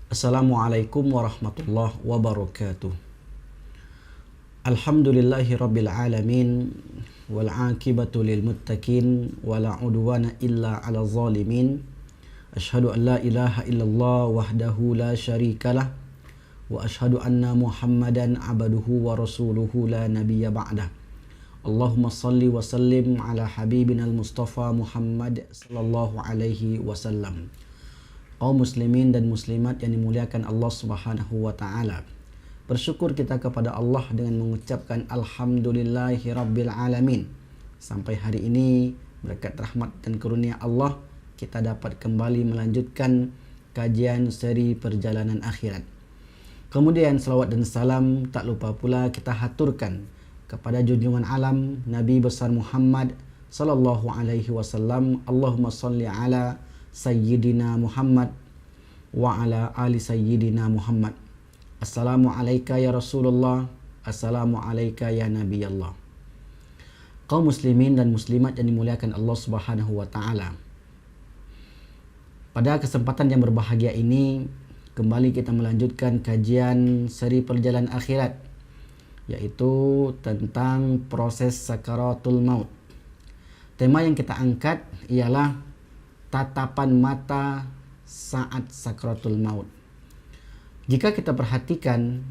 Assalamualaikum warahmatullahi wabarakatuh. Alhamdulillahi rabbil alamin, wal aqibatu lil muttaqin, wala udwana illa ala zalimin. Ashhadu an la ilaha illallah wahdahu la syarikalah, wa ashhadu anna Muhammadan abduhu wa rasuluhu la nabiyya ba'dah. Allahumma salli wa sallim ala habibina al-Mustafa Muhammad sallallahu alaihi wasallam. Kaum muslimin dan muslimat yang dimuliakan Allah Subhanahu wa taala. Bersyukur kita kepada Allah dengan mengucapkan alhamdulillahi rabbil alamin. Sampai hari ini berkat rahmat dan karunia Allah kita dapat kembali melanjutkan kajian seri perjalanan akhirat. Kemudian salawat dan salam tak lupa pula kita haturkan kepada junjungan alam Nabi besar Muhammad sallallahu alaihi wasallam. Allahumma salli ala Sayyidina Muhammad wa ala ali Sayyidina Muhammad. Assalamu alayka ya Rasulullah, assalamu alayka ya Nabi Allah. Kaum muslimin dan muslimat yang dimuliakan Allah Subhanahu wa taala. Pada kesempatan yang berbahagia ini kembali kita melanjutkan kajian seri perjalanan akhirat, yaitu tentang proses sakaratul maut. Tema yang kita angkat ialah tatapan mata saat sakaratul maut. Jika kita perhatikan,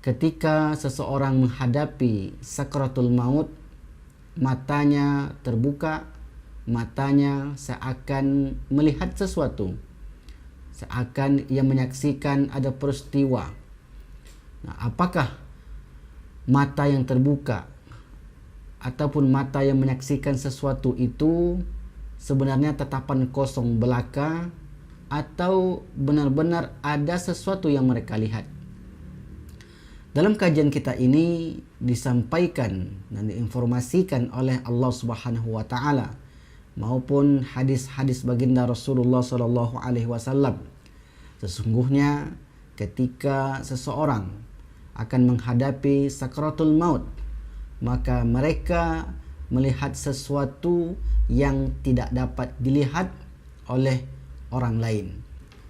ketika seseorang menghadapi sakaratul maut, matanya terbuka, matanya seakan melihat sesuatu, seakan ia menyaksikan ada peristiwa. Nah, apakah mata yang terbuka ataupun mata yang menyaksikan sesuatu itu sebenarnya tatapan kosong belaka atau benar-benar ada sesuatu yang mereka lihat? Dalam kajian kita ini disampaikan dan diinformasikan oleh Allah Subhanahu wa taala maupun hadis-hadis baginda Rasulullah sallallahu alaihi wasallam. Sesungguhnya ketika seseorang akan menghadapi sakaratul maut, maka mereka melihat sesuatu yang tidak dapat dilihat oleh orang lain.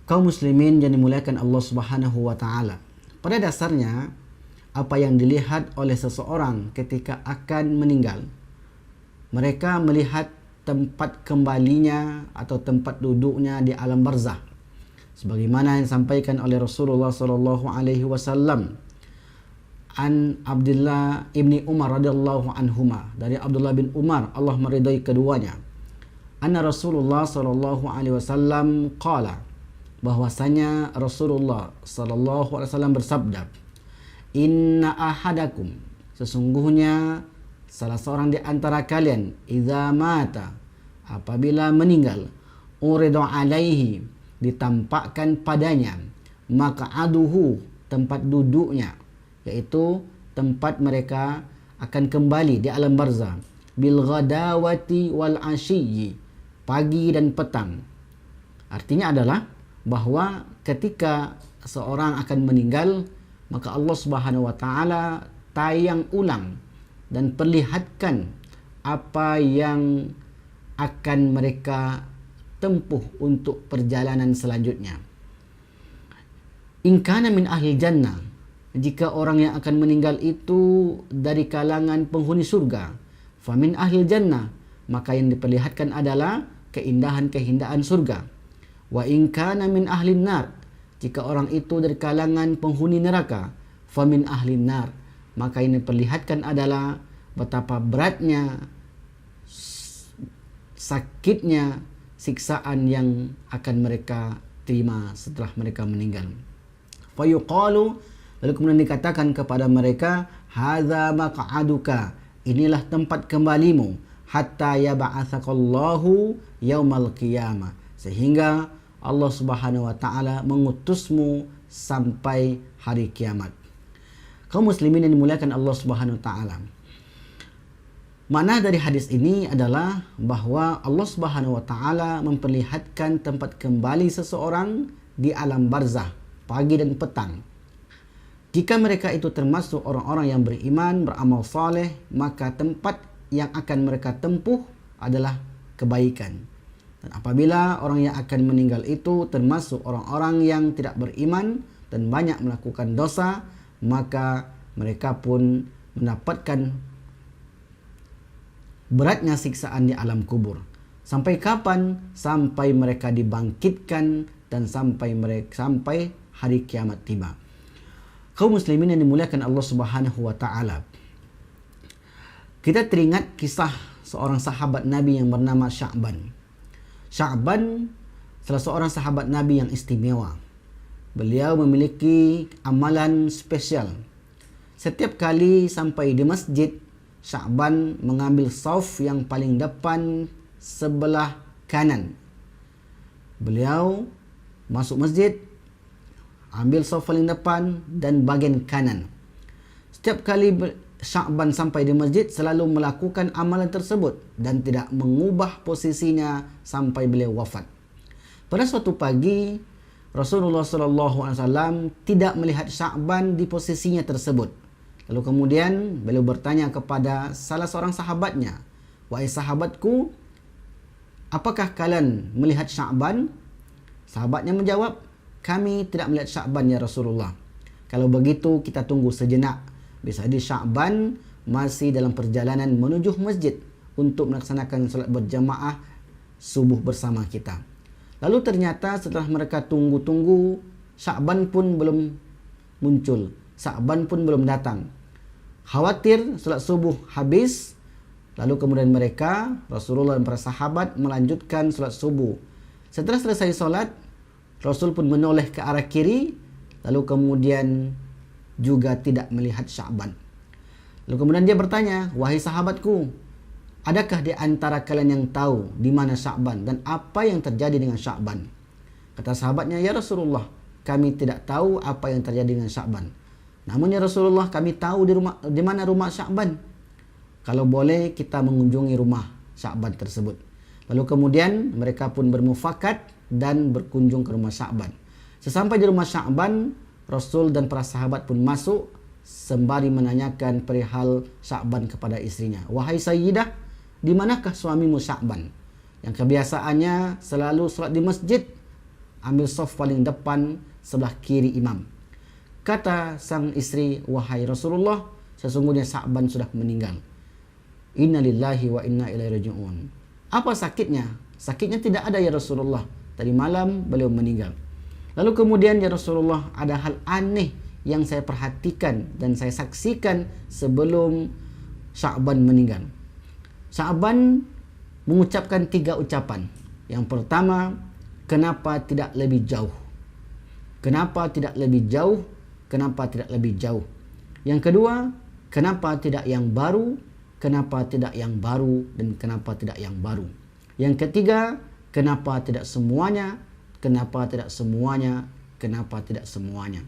Kaum muslimin yang dimuliakan Allah Subhanahu wa taala. Pada dasarnya, apa yang dilihat oleh seseorang ketika akan meninggal, mereka melihat tempat kembalinya atau tempat duduknya di alam barzah. Sebagaimana yang disampaikan oleh Rasulullah sallallahu alaihi wasallam an Abdullah ibni Umar radhiyallahu anhuma, dari Abdullah bin Umar, Allah meridai keduanya, anna Rasulullah sallallahu alaihi wasallam qala, bahwasanya Rasulullah sallallahu alaihi wasallam bersabda, inna ahadakum, sesungguhnya salah seorang di antara kalian, idza mata, apabila meninggal, uridu alaihi, ditampakkan padanya, maq'aduhu, tempat duduknya, yaitu tempat mereka akan kembali di alam barzah, bil ghadawati wal ashiyyi, pagi dan petang. Artinya adalah bahwa ketika seorang akan meninggal, maka Allah Subhanahu wa taala tayang ulang dan perlihatkan apa yang akan mereka tempuh untuk perjalanan selanjutnya. In kana min ahli jannah, jika orang yang akan meninggal itu dari kalangan penghuni surga, famin ahli jannah, maka yang diperlihatkan adalah keindahan-keindahan surga. Wa in kana min ahli nar, jika orang itu dari kalangan penghuni neraka, famin ahli nar, maka yang diperlihatkan adalah betapa beratnya, sakitnya siksaan yang akan mereka terima setelah mereka meninggal. Fayuqalu, lalu kemudian dikatakan kepada mereka, hadza maq'aduka, inilah tempat kembalimu, hatta yab'atsakallahu yaumal qiyamah, sehingga Allah Subhanahu wa taala mengutusmu sampai hari kiamat. Kaum muslimin yang dimuliakan Allah Subhanahu wa taala. Makna dari hadis ini adalah bahwa Allah Subhanahu wa taala memperlihatkan tempat kembali seseorang di alam barzah, pagi dan petang. Jika mereka itu termasuk orang-orang yang beriman, beramal saleh, maka tempat yang akan mereka tempuh adalah kebaikan. Dan apabila orang yang akan meninggal itu termasuk orang-orang yang tidak beriman dan banyak melakukan dosa, maka mereka pun mendapatkan beratnya siksaan di alam kubur. Sampai kapan? Sampai mereka dibangkitkan dan sampai hari kiamat tiba. Kaum muslimin yang dimuliakan Allah Subhanahu wa taala. Kita teringat kisah seorang sahabat Nabi yang bernama Sya'ban. Sya'ban salah seorang sahabat Nabi yang istimewa. Beliau memiliki amalan spesial. Setiap kali sampai di masjid, Sya'ban mengambil saf yang paling depan sebelah kanan. Beliau masuk masjid, ambil saf paling depan dan bagian kanan. Setiap kali Sya'ban sampai di masjid selalu melakukan amalan tersebut dan tidak mengubah posisinya sampai beliau wafat. Pada suatu pagi, Rasulullah SAW tidak melihat Sya'ban di posisinya tersebut. Lalu kemudian beliau bertanya kepada salah seorang sahabatnya, "Wahai sahabatku, apakah kalian melihat Sya'ban?" Sahabatnya menjawab, "Kami tidak melihat Sya'ban ya Rasulullah." Kalau begitu kita tunggu sejenak. Bisa jadi Sya'ban masih dalam perjalanan menuju masjid untuk melaksanakan salat berjamaah subuh bersama kita. Lalu ternyata setelah mereka tunggu-tunggu, Sya'ban pun belum muncul. Sya'ban pun belum datang. Khawatir salat subuh habis, lalu kemudian mereka, Rasulullah dan para sahabat melanjutkan salat subuh. Setelah selesai salat, Rasul pun menoleh ke arah kiri, lalu kemudian juga tidak melihat Sya'ban. Lalu kemudian dia bertanya, "Wahai sahabatku, adakah di antara kalian yang tahu di mana Sya'ban dan apa yang terjadi dengan Sya'ban?" Kata sahabatnya, "Ya Rasulullah, kami tidak tahu apa yang terjadi dengan Sya'ban. Namun ya Rasulullah, kami tahu di mana rumah Sya'ban. Kalau boleh kita mengunjungi rumah Sya'ban tersebut." Lalu kemudian mereka pun bermufakat dan berkunjung ke rumah Sya'ban. Sesampai di rumah Sya'ban, Rasul dan para sahabat pun masuk sembari menanyakan perihal Sya'ban kepada istrinya. "Wahai Sayyidah, di manakah suamimu Sya'ban?" Yang kebiasaannya selalu salat di masjid, ambil saf paling depan sebelah kiri imam. Kata sang istri, "Wahai Rasulullah, sesungguhnya Sya'ban sudah meninggal." "Inna lillahi wa inna ilaihi raji'un." "Apa sakitnya?" "Sakitnya tidak ada ya Rasulullah. Tadi malam beliau meninggal." Lalu kemudian, "Ya Rasulullah, ada hal aneh yang saya perhatikan dan saya saksikan sebelum Sya'ban meninggal." Sya'ban mengucapkan 3 ucapan. Yang pertama, "Kenapa tidak lebih jauh? Kenapa tidak lebih jauh? Kenapa tidak lebih jauh?" Yang kedua, "Kenapa tidak yang baru? Kenapa tidak yang baru? Dan kenapa tidak yang baru?" Yang ketiga, "Kenapa tidak semuanya? Kenapa tidak semuanya? Kenapa tidak semuanya?"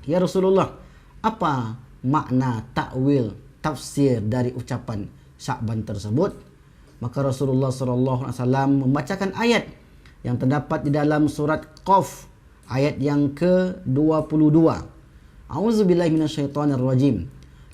"Ya Rasulullah, apa makna takwil, tafsir dari ucapan Sya'ban tersebut?" Maka Rasulullah SAW membacakan ayat yang terdapat di dalam surat Qaf, ayat yang ke-22. "A'udzubillahi minasyaitonirrajim.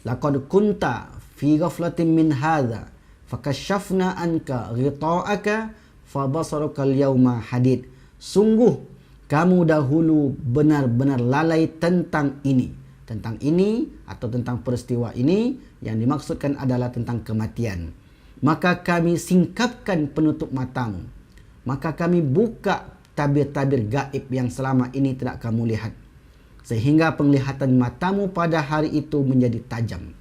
Laqad kunta fi ghaflatin min hadza, fakashafna anka ghita'aka, fabasaruka al-yawma hadid." Sungguh kamu dahulu benar-benar lalai tentang ini. Tentang ini atau tentang peristiwa ini yang dimaksudkan adalah tentang kematian. "Maka kami singkapkan penutup matamu. Maka kami buka tabir-tabir gaib yang selama ini tidak kamu lihat. Sehingga penglihatan matamu pada hari itu menjadi tajam."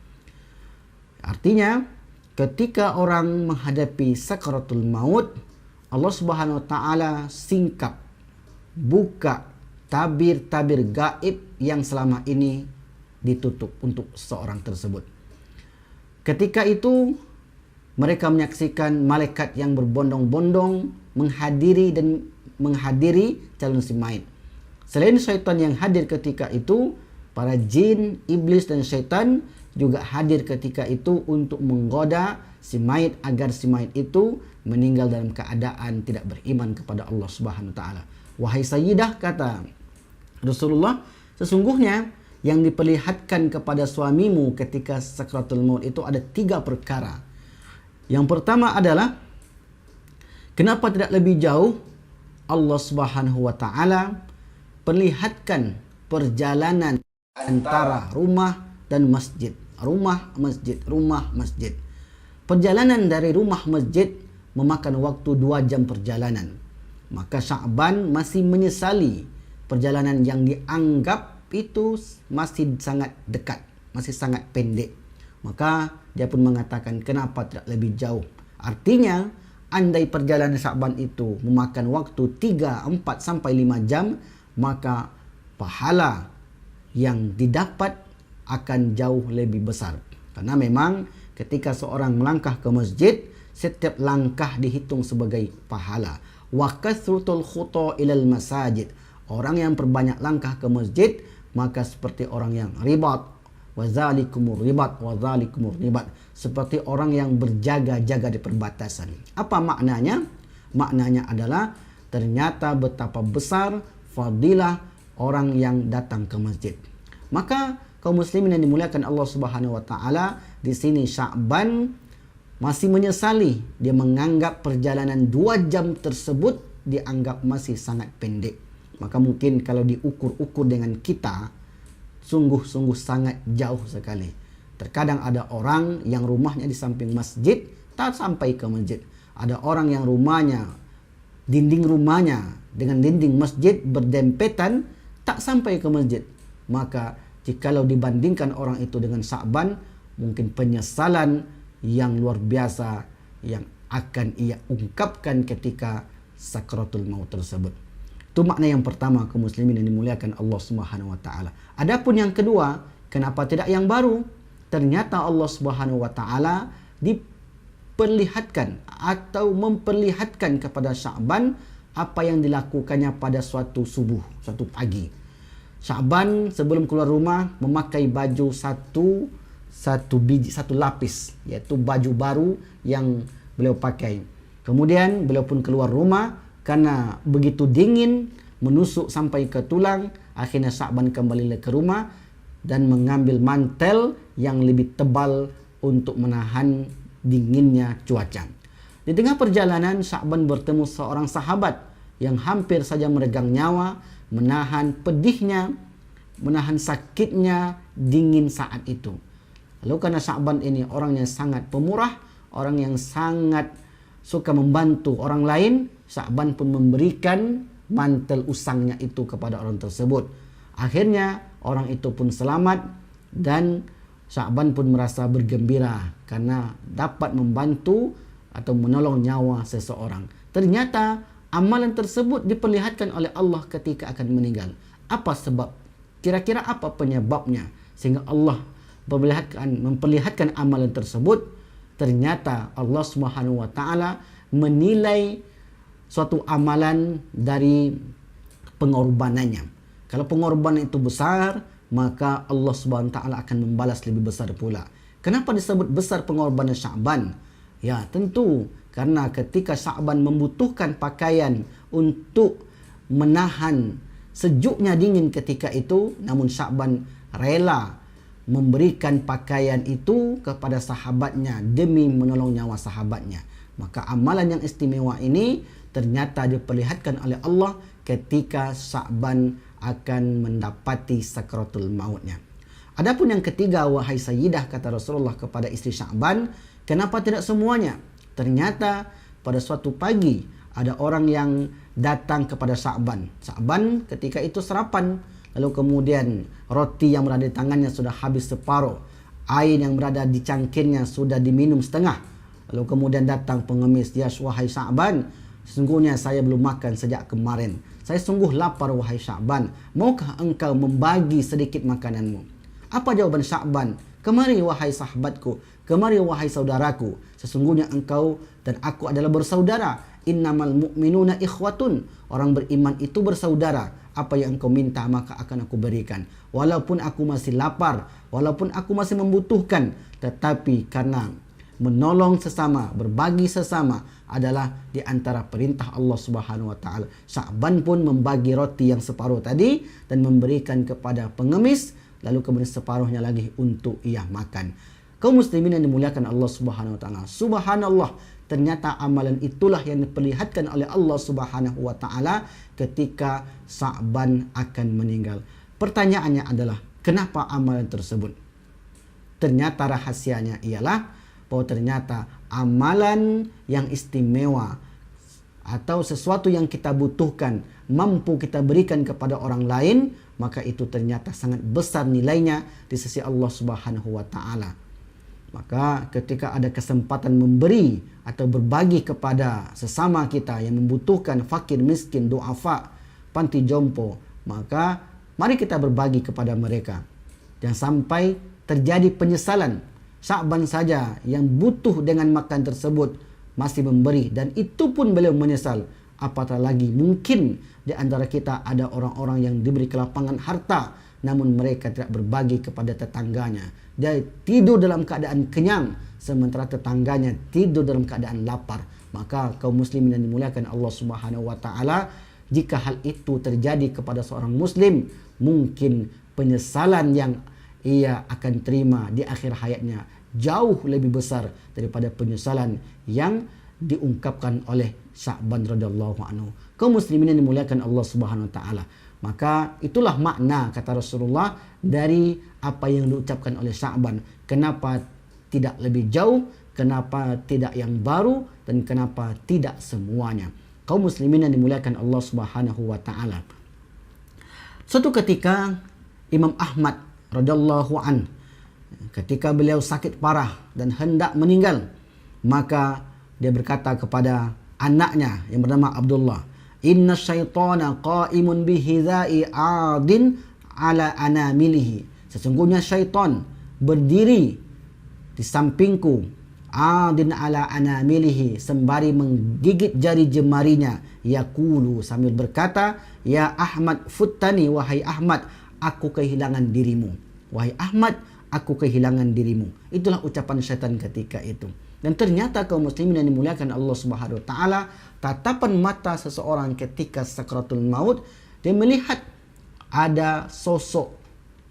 Artinya, ketika orang menghadapi sakaratul maut, Allah Subhanahu wa taala singkap, buka tabir-tabir gaib yang selama ini ditutup untuk seorang tersebut. Ketika itu mereka menyaksikan malaikat yang berbondong-bondong menghadiri calon si mayit. Selain syaitan yang hadir ketika itu, para jin, iblis dan syaitan juga hadir ketika itu untuk menggoda si mayit agar si mayit itu meninggal dalam keadaan tidak beriman kepada Allah Subhanahu wa taala. "Wahai Sayyidah," kata Rasulullah, "sesungguhnya yang diperlihatkan kepada suamimu ketika sakratul maut itu ada 3 perkara. Yang pertama adalah Kenapa tidak lebih jauh? Allah Subhanahu wa taala perlihatkan perjalanan antara rumah dan masjid. Rumah, masjid, rumah, masjid. Perjalanan dari rumah masjid memakan waktu 2 jam perjalanan. Maka Sya'ban masih menyesali perjalanan yang dianggap itu masih sangat dekat, masih sangat pendek. Maka dia pun mengatakan, kenapa tidak lebih jauh? Artinya, andai perjalanan Sya'ban itu memakan waktu 3, 4 sampai 5 jam, maka pahala yang didapat akan jauh lebih besar. Karena memang ketika seorang melangkah ke masjid, setiap langkah dihitung sebagai pahala. Wa kathrutul khuta ilal masajid. Orang yang perbanyak langkah ke masjid, maka seperti orang yang ribat. Wa zalikumur ribat, wa zalikumur ribat. Seperti orang yang berjaga-jaga di perbatasan. Apa maknanya? Maknanya adalah ternyata betapa besar fadilah orang yang datang ke masjid. Maka kaum muslimin yang dimuliakan Allah Subhanahu wa taala, di sini Sya'ban masih menyesali. Dia menganggap perjalanan 2 jam tersebut dianggap masih sangat pendek. Maka mungkin kalau diukur-ukur dengan kita, sungguh-sungguh sangat jauh sekali. Terkadang ada orang yang rumahnya di samping masjid, tak sampai ke masjid. Ada orang yang rumahnya, dinding rumahnya dengan dinding masjid berdempetan, tak sampai ke masjid. Maka jikalau dibandingkan orang itu dengan Sya'ban, mungkin penyesalan yang luar biasa yang akan ia ungkapkan ketika sakratul maut tersebut. Itu makna yang pertama, kaum muslimin yang dimuliakan Allah Subhanahu wa taala. Adapun yang kedua, kenapa tidak yang baru? Ternyata Allah Subhanahu wa taala diperlihatkan atau memperlihatkan kepada Sya'ban apa yang dilakukannya pada suatu subuh, suatu pagi. Sya'ban sebelum keluar rumah memakai baju satu lapis, yaitu baju baru yang beliau pakai. Kemudian beliau pun keluar rumah karena begitu dingin, menusuk sampai ke tulang. Akhirnya Sya'ban kembali ke rumah dan mengambil mantel yang lebih tebal untuk menahan dinginnya cuaca. Di tengah perjalanan, Sya'ban bertemu seorang sahabat yang hampir saja meregang nyawa, menahan pedihnya, menahan sakitnya dingin saat itu. Lalu karena Sya'ban ini orangnya sangat pemurah, orang yang sangat suka membantu orang lain, Sya'ban pun memberikan mantel usangnya itu kepada orang tersebut. Akhirnya orang itu pun selamat dan Sya'ban pun merasa bergembira karena dapat membantu atau menolong nyawa seseorang. Ternyata amalan tersebut diperlihatkan oleh Allah ketika akan meninggal. Apa sebab? Kira-kira apa penyebabnya sehingga Allah memperlihatkan amalan tersebut? Ternyata Allah Subhanahu wa taala menilai suatu amalan dari pengorbanannya. Kalau pengorbanan itu besar, maka Allah Subhanahu wa taala akan membalas lebih besar pula. Kenapa disebut besar pengorbanan Sya'ban? Ya, tentu karena ketika Sya'ban membutuhkan pakaian untuk menahan sejuknya dingin ketika itu, namun Sya'ban rela memberikan pakaian itu kepada sahabatnya demi menolong nyawa sahabatnya. Maka amalan yang istimewa ini ternyata diperlihatkan oleh Allah ketika Sya'ban akan mendapati sakratul mautnya. Adapun yang ketiga, wahai Sayyidah, kata Rasulullah kepada istri Sya'ban, kenapa tidak semuanya? Ternyata pada suatu pagi ada orang yang datang kepada Sya'ban. Sya'ban ketika itu sarapan, lalu kemudian roti yang berada di tangannya sudah habis separuh, air yang berada di cangkirnya sudah diminum setengah. Lalu kemudian datang pengemis, ya wahai Sya'ban, sesungguhnya saya belum makan sejak kemarin. Saya sungguh lapar wahai Sya'ban. Maukah engkau membagi sedikit makananmu? Apa jawaban Sya'ban? Kemari wahai sahabatku, kemari wahai saudaraku. Sesungguhnya engkau dan aku adalah bersaudara. Innamal mu'minuna ikhwatun. Orang beriman itu bersaudara. Apa yang engkau minta maka akan aku berikan. Walaupun aku masih lapar, walaupun aku masih membutuhkan, tetapi karena menolong sesama, berbagi sesama adalah di antara perintah Allah Subhanahu wa taala. Sya'ban pun membagi roti yang separuh tadi dan memberikan kepada pengemis, lalu kemudian separuhnya lagi untuk ia makan. Kaum muslimin yang dimuliakan Allah Subhanahu wa taala. Subhanallah, ternyata amalan itulah yang diperlihatkan oleh Allah Subhanahu wa taala ketika Sa'ban akan meninggal. Pertanyaannya adalah, kenapa amalan tersebut? Ternyata rahasianya ialah bahwa ternyata amalan yang istimewa atau sesuatu yang kita butuhkan mampu kita berikan kepada orang lain, maka itu ternyata sangat besar nilainya di sisi Allah Subhanahu wa taala. Maka ketika ada kesempatan memberi atau berbagi kepada sesama kita yang membutuhkan, fakir, miskin, duafa, panti jompo, maka mari kita berbagi kepada mereka. Jangan sampai terjadi penyesalan. Sa'ban saja yang butuh dengan makan tersebut masih memberi, dan itu pun beliau menyesal. Apatah lagi mungkin di antara kita ada orang-orang yang diberi kelapangan harta namun mereka tidak berbagi kepada tetangganya. Dia tidur dalam keadaan kenyang sementara tetangganya tidur dalam keadaan lapar. Maka kaum muslimin yang dimuliakan Allah Subhanahu wa taala, jika hal itu terjadi kepada seorang muslim, mungkin penyesalan yang ia akan terima di akhir hayatnya jauh lebih besar daripada penyesalan yang diungkapkan oleh Sa'ban radhiyallahu anhu. Kaum muslimin yang dimuliakan Allah Subhanahu wa taala. Maka itulah makna kata Rasulullah dari apa yang diucapkan oleh Sa'ban. Kenapa tidak lebih jauh? Kenapa tidak yang baru? Dan kenapa tidak semuanya? Kaum muslimin yang dimuliakan Allah Subhanahu wa taala. Suatu ketika Imam Ahmad radhiyallahu an, ketika beliau sakit parah dan hendak meninggal, maka dia berkata kepada anaknya yang bernama Abdullah, "Inna syaitana qa'imun bihidha'i 'adin ala anamilihi." Sesungguhnya syaitan berdiri di sampingku, 'adin ala anamilihi, sembari menggigit jari jemarinya, yaqulu, sambil berkata, "Ya Ahmad futtani, wahai Ahmad, aku kehilangan dirimu. Wahai Ahmad, aku kehilangan dirimu." Itulah ucapan syaitan ketika itu. Dan ternyata kaum muslimin yang dimuliakan Allah Subhanahu wa taala, tatapan mata seseorang ketika sakratul maut, dia melihat ada sosok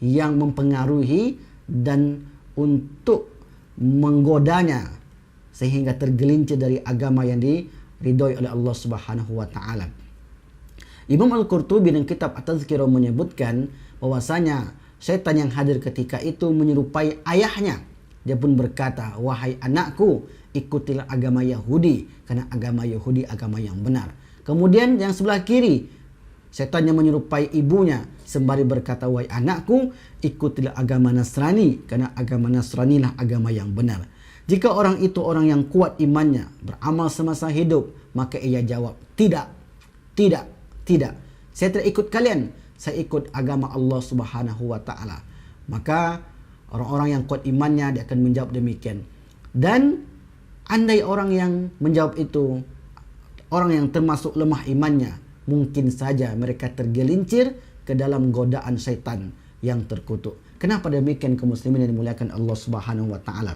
yang mempengaruhi dan untuk menggodanya sehingga tergelincir dari agama yang diridhoi oleh Allah Subhanahu wa taala. Imam Al-Qurtubi dalam kitab At-Tazkirah menyebutkan bahwasanya syaitan yang hadir ketika itu menyerupai ayahnya. Dia pun berkata, "Wahai anakku, ikutilah agama Yahudi, karena agama Yahudi agama yang benar." Kemudian yang sebelah kiri, syaitan yang menyerupai ibunya sembari berkata, "Wahai anakku, ikutilah agama Nasrani, karena agama Nasrani lah agama yang benar." Jika orang itu orang yang kuat imannya, beramal semasa hidup, maka ia jawab, "Tidak, tidak, tidak. Saya tidak ikut kalian. Saya ikut agama Allah Subhanahu wa taala." Maka orang-orang yang kuat imannya dia akan menjawab demikian. Dan andai orang yang menjawab itu orang yang termasuk lemah imannya, mungkin saja mereka tergelincir ke dalam godaan syaitan yang terkutuk. Kenapa demikian kaum muslimin yang dimuliakan Allah Subhanahu wa taala?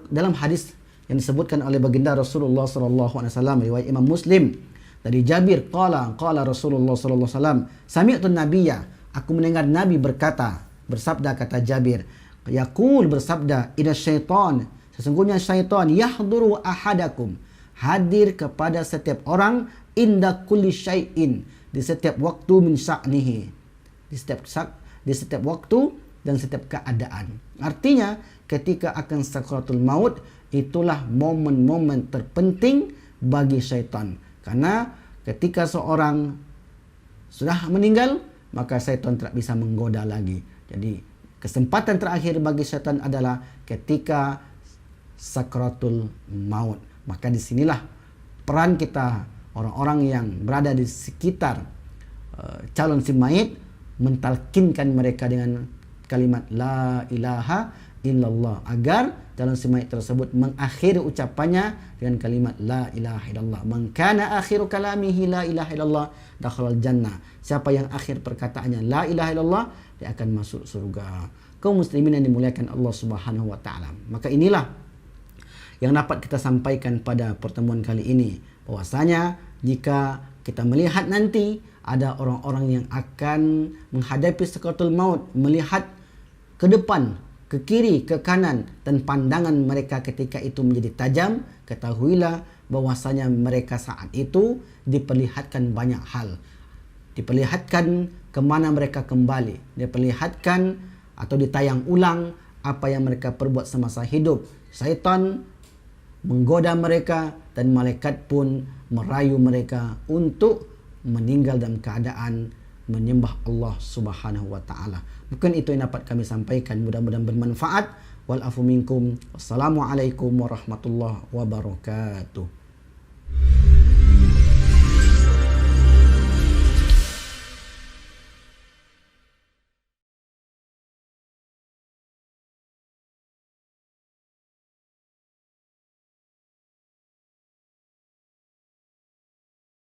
Dalam hadis yang disebutkan oleh baginda Rasulullah sallallahu alaihi wasallam riwayat Imam Muslim dari Jabir, qala Rasulullah sallallahu alaihi wasallam, "Sami'tu nabiyya," aku mendengar Nabi berkata, bersabda, kata Jabir, yaqul, bersabda, "Inna syaitan," sesungguhnya syaitan, "yahduru ahadakum," hadir kepada setiap orang, "inda kulli syai'in," di setiap waktu, "min sya'nihi," di setiap waktu dan setiap keadaan. Artinya ketika akan sakratul maut, itulah momen-momen terpenting bagi syaitan. Karena ketika seorang sudah meninggal, maka syaitan tidak bisa menggoda lagi. Jadi kesempatan terakhir bagi syaitan adalah ketika sakratul maut. Maka disinilah peran kita, orang-orang yang berada di sekitar calon si mayit, mentalkinkan mereka dengan kalimat la ilaha illallah, agar calon si mayit tersebut mengakhiri ucapannya dengan kalimat la ilaha illallah. Man kana akhiru kalamihi la ilaha illallah dakhalal jannah. Siapa yang akhir perkataannya la ilaha illallah, dia akan masuk surga. Kaum muslimin yang dimuliakan Allah Subhanahu wa taala. Maka inilah yang dapat kita sampaikan pada pertemuan kali ini, bahwasanya jika kita melihat nanti ada orang-orang yang akan menghadapi sakratul maut, melihat ke depan ke kiri, ke kanan, dan pandangan mereka ketika itu menjadi tajam, ketahuilah bahwasanya mereka saat itu diperlihatkan banyak hal. Diperlihatkan kemana mereka kembali, diperlihatkan atau ditayang ulang apa yang mereka perbuat semasa hidup. Syaitan menggoda mereka dan malaikat pun merayu mereka untuk meninggal dalam keadaan menyembah Allah Subhanahu wa taala. Mungkin itu yang dapat kami sampaikan, mudah-mudahan bermanfaat. Wal afu minkum. Wassalamualaikum warahmatullahi wabarakatuh.